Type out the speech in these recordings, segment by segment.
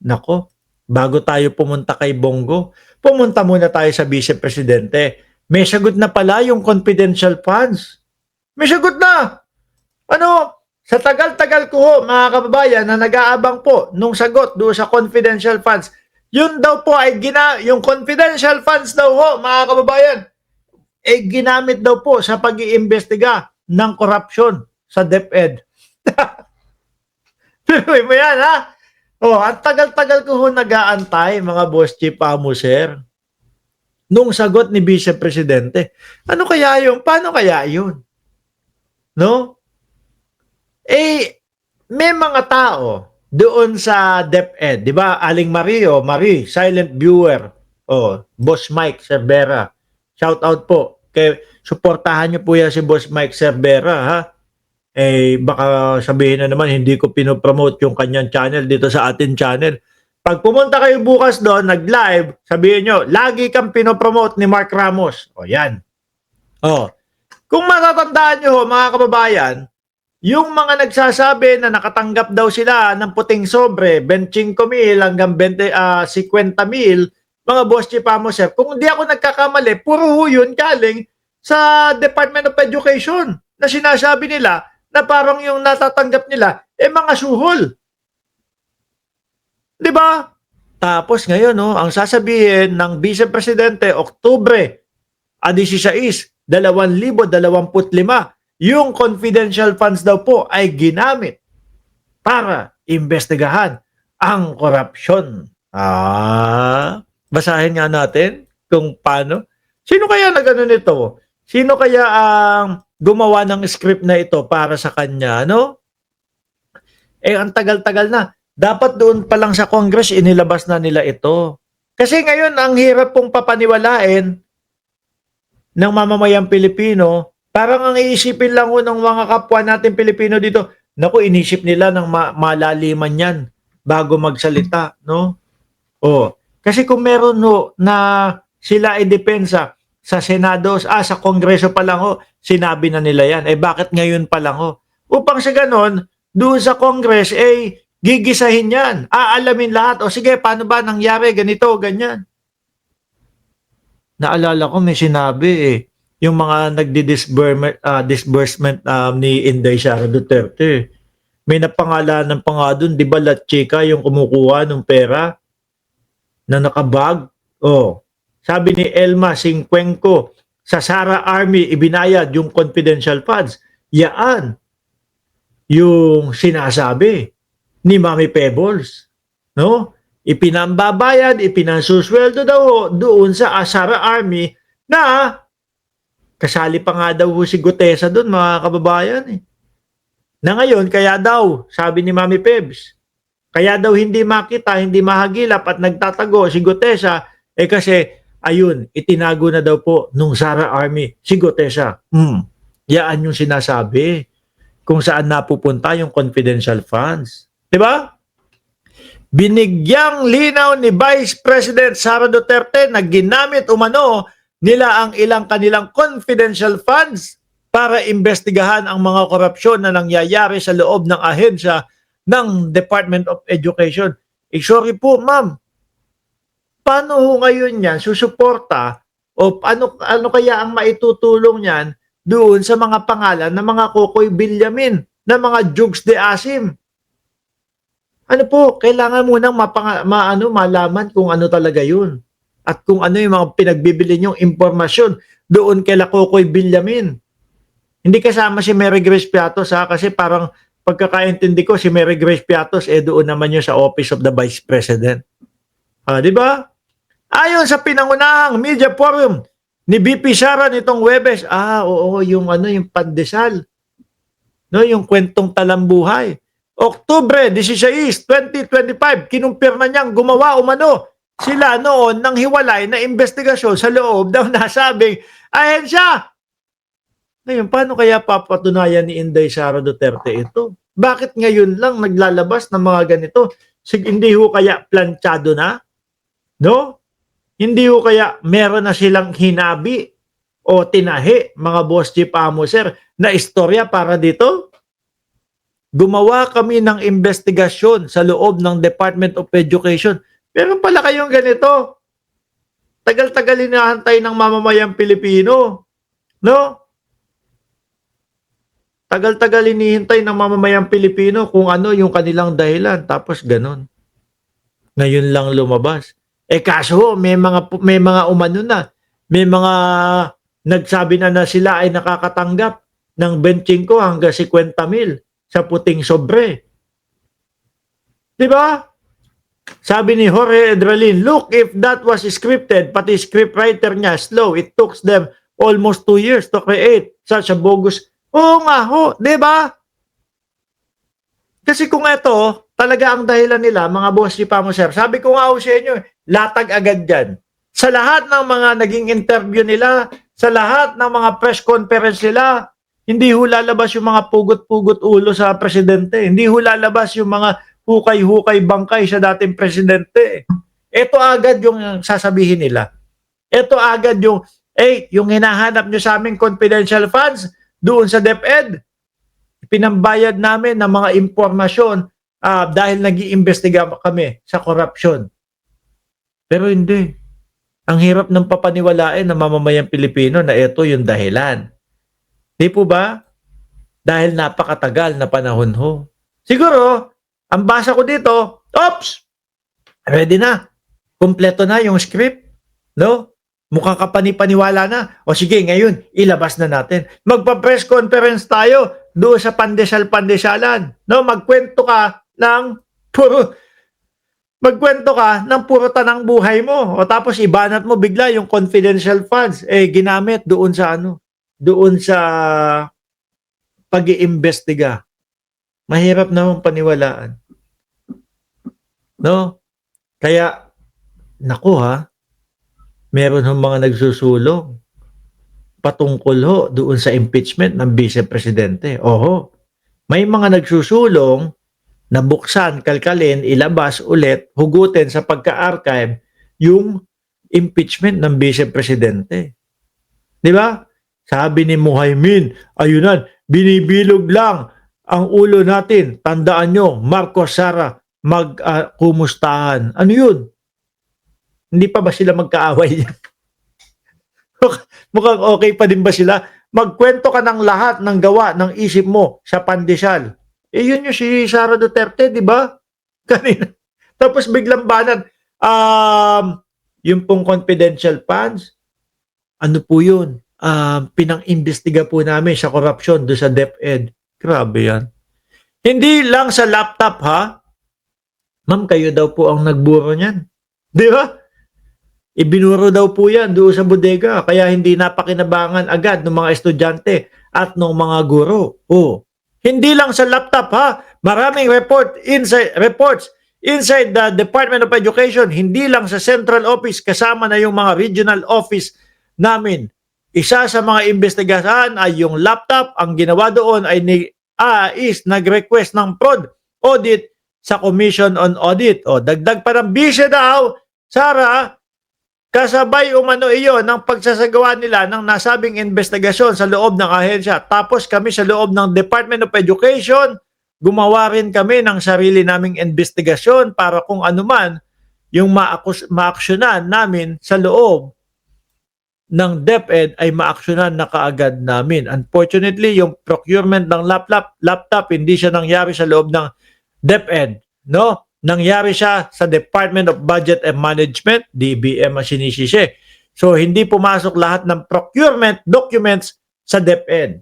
Nako, bago tayo pumunta kay Bongo, pumunta muna tayo sa Vice Presidente. May sagot na pala yung confidential funds. May sagot na! Ano, sa tagal-tagal ko ho, mga kababayan, na nag-aabang po nung sagot doon sa confidential funds, yun daw po ay yung confidential funds daw ho, mga kababayan, ay ginamit daw po sa pag-iimbestiga ng corruption sa DepEd. Tuloy mo yan, ha? Oh, ang tagal-tagal ko ho nag-aantay, mga boss chief sir, nung sagot ni Vice Presidente. Ano kaya yun? Paano kaya yun? No? Eh, may mga tao doon sa DepEd, di ba? Aling Marie, silent viewer. Oh, Boss Mike Cervera. Shout out po. Suportahan niyo po yan si Boss Mike Cervera, ha? Eh, baka sabihin na naman, hindi ko pinopromote yung kanyang channel dito sa atin channel. Pag pumunta kayo bukas doon, nag-live, sabihin nyo, lagi kang pinopromote ni Mark Ramos. O, yan. O, kung matatandaan nyo, mga kababayan, yung mga nagsasabi na nakatanggap daw sila ng puting sobre, 25,000 hanggang 50,000, mga boss chief sir, kung hindi ako nagkakamali, puro yun galing sa Department of Education na sinasabi nila na parang yung natatanggap nila mga suhol. 'Di ba? Tapos ngayon ang sasabihin ng Vice Presidente Oktubre 16, 2025, yung confidential funds daw po ay ginamit para imbestigahan ang korupsyon. Basahin nga natin kung paano. Sino kaya nagano nito? Sino kaya ang gumawa ng script na ito para sa kanya, no? Ang tagal-tagal na. Dapat doon pa lang sa Congress, inilabas na nila ito. Kasi ngayon, ang hirap pong papaniwalain ng mamamayang Pilipino, parang ang iisipin lang ng mga kapwa natin Pilipino dito, naku, inisip nila ng malaliman yan bago magsalita, no? Kasi kung meron na sila ay depensa, sa Senado, sa Kongreso pa lang sinabi na nila yan. Bakit ngayon pa lang Upang sa ganon, doon sa Congress, gigisahin yan. Aalamin lahat. Sige, paano ba nangyari? Ganito, ganyan. Naalala ko, may sinabi yung mga nagdi-disbursement ni Inday Sara Duterte. May napangalanan pa nga doon, di ba, La Chica, yung kumukuha ng pera na nakabag? Sabi ni Elma Singcuenco, sa Sara Army ibinayad yung confidential funds. Yaan yung sinasabi ni Mami Pebbles. No? Ipinambabayad, ipinasusweldo daw doon sa Sara Army na kasali pa nga daw si Gutesa doon, mga kababayan. Na ngayon, kaya daw, sabi ni Mami Pebs, kaya daw hindi makita, hindi mahagilap at nagtatago si Gutesa, kasi ayun, itinago na daw po nung Sara Army si Gutesa. Yaan yung sinasabi kung saan napupunta yung confidential funds. Diba? Binigyang linaw ni Vice President Sara Duterte na ginamit umano nila ang ilang kanilang confidential funds para imbestigahan ang mga korupsyon na nangyayari sa loob ng ahensya ng Department of Education. Sorry po, ma'am. Paano ngayon yan susuporta o ano kaya ang maitutulong niyan doon sa mga pangalan ng mga Kokoy Villamin, na mga Jugs de Asim? Ano po, kailangan munang malaman kung ano talaga yun. At kung ano yung mga pinagbibili niyong impormasyon doon kay Kokoy Villamin. Hindi kasama si Mary Grace Piatos, kasi parang pagkakaintindi ko si Mary Grace Piatos doon naman yun sa Office of the Vice President. Di ba? Ayon sa pinangunahang media forum ni BP Sara nitong Huwebes, yung pandesal. No, yung kwentong talambuhay. Oktubre 16, 2025, kinumpirma niyang gumawa umano sila noon ng hiwalay na investigasyon sa loob ng nasabing ahensya. Ngayon, paano kaya papatunayan ni Inday Sara Duterte ito? Bakit ngayon lang naglalabas ng mga ganito? Hindi ho kaya planchado na? No? Hindi ho kaya meron na silang hinabi o tinahi, mga boss chief sir, na istorya para dito? Gumawa kami ng investigasyon sa loob ng Department of Education. Meron pala kayong ganito. Tagal-tagal hinahantay ng mamamayang Pilipino. No? Tagal-tagal hinihintay ng mamamayang Pilipino kung ano yung kanilang dahilan. Tapos ganun. Ngayon lang lumabas. Kaso may mga umano na. May mga nagsabi na sila ay nakakatanggap ng 25 hanggang 50,000 sa puting sobre. 'Di ba? Sabi ni Jorge Edralin, look, if that was scripted, pati scriptwriter niya, slow, it took them almost 2 years to create such a bogus. Oo nga ho, 'di ba? Kasi kung ito, talaga ang dahilan nila, mga boss si Pamo Sir, sabi ko nga ho sa inyo, latag agad dyan. Sa lahat ng mga naging interview nila, sa lahat ng mga press conference nila, hindi ho lalabas yung mga pugot-pugot ulo sa presidente. Hindi ho lalabas yung mga hukay-hukay bangkay sa dating presidente. Ito agad yung sasabihin nila. Ito agad yung, yung hinahanap nyo sa aming confidential funds doon sa DepEd. Pinambayad namin ng mga impormasyon dahil nag-iimbestiga kami sa corruption. Pero hindi. Ang hirap ng papaniwalain ng mamamayang Pilipino na ito yung dahilan. Di po ba? Dahil napakatagal na panahon ho. Siguro, ang basa ko dito, oops! Ready na. Kompleto na yung script. No? Mukhang kapani-paniwala na. O sige, ngayon, ilabas na natin. Magpa-press conference tayo doon sa pandesal-pandesalan. No? Magkwento ka ng puro tanang buhay mo. O tapos ibanat mo bigla yung confidential funds. Ginamit doon sa doon sa pag-iimbestiga. Mahirap naman paniwalaan. No? Kaya, naku meron hong mga nagsusulong patungkol ho doon sa impeachment ng Vice Presidente. Oho, may mga nagsusulong na buksan, kalkalin, ilabas ulit, hugutin sa pagka-archive yung impeachment ng Vice Presidente. Di ba? Sabi ni Muhaymin, ayunan, binibilog lang ang ulo natin. Tandaan nyo, Marcos Sara, magkumustahan. Ano yun? Hindi pa ba sila magkaaway? Mukhang okay pa din ba sila? Magkwento ka ng lahat ng gawa ng isip mo sa pandesal. Yun yung si Sara Duterte, di ba? Kanina. Tapos biglang banat, yung pong confidential funds, ano po yun? Pinang-imbestiga po namin sa corruption do sa DepEd. Grabe yan. Hindi lang sa laptop Ma'am, kayo daw po ang nagburo niyan. Di ba? Ibinuro daw po yan doon sa bodega. Kaya hindi napakinabangan agad ng mga estudyante at ng mga guro. Hindi lang sa laptop Maraming reports inside the Department of Education. Hindi lang sa central office. Kasama na yung mga regional office namin. Isa sa mga investigasahan ay yung laptop. Ang ginawa doon ay is nag-request ng fraud audit sa Commission on Audit. Dagdag pa ng bisya daw, Sara, kasabay umano iyon ng pagsasagawa nila ng nasabing investigasyon sa loob ng ahensya. Tapos kami sa loob ng Department of Education, gumawa rin kami ng sarili naming investigasyon para kung anuman yung maaksyonan namin sa loob ng DepEd ay maaksyonan na kaagad namin. Unfortunately, yung procurement ng laptop hindi siya nangyari sa loob ng DepEd, no? Nangyari siya sa Department of Budget and Management, DBM ang sinisisi. So, hindi pumasok lahat ng procurement documents sa DepEd.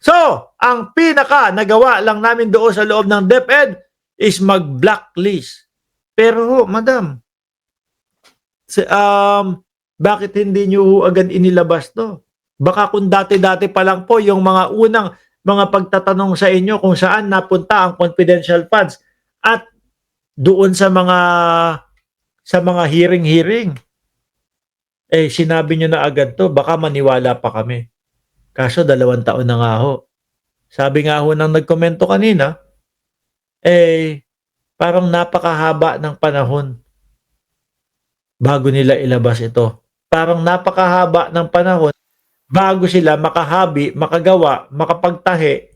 So, ang pinaka nagawa lang namin doon sa loob ng DepEd is mag-blacklist. Pero, madam, bakit hindi nyo agad inilabas to? Baka kung dati-dati pa lang po yung mga unang mga pagtatanong sa inyo kung saan napunta ang confidential funds at doon sa mga hearing sinabi nyo na agad to, baka maniwala pa kami. Kaso 2 taon na nga ho. Sabi nga ho nang nagkomento kanina, parang napakahaba ng panahon bago nila ilabas ito. Parang napakahaba ng panahon bago sila makahabi, makagawa, makapagtahi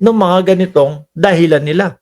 ng mga ganitong dahilan nila.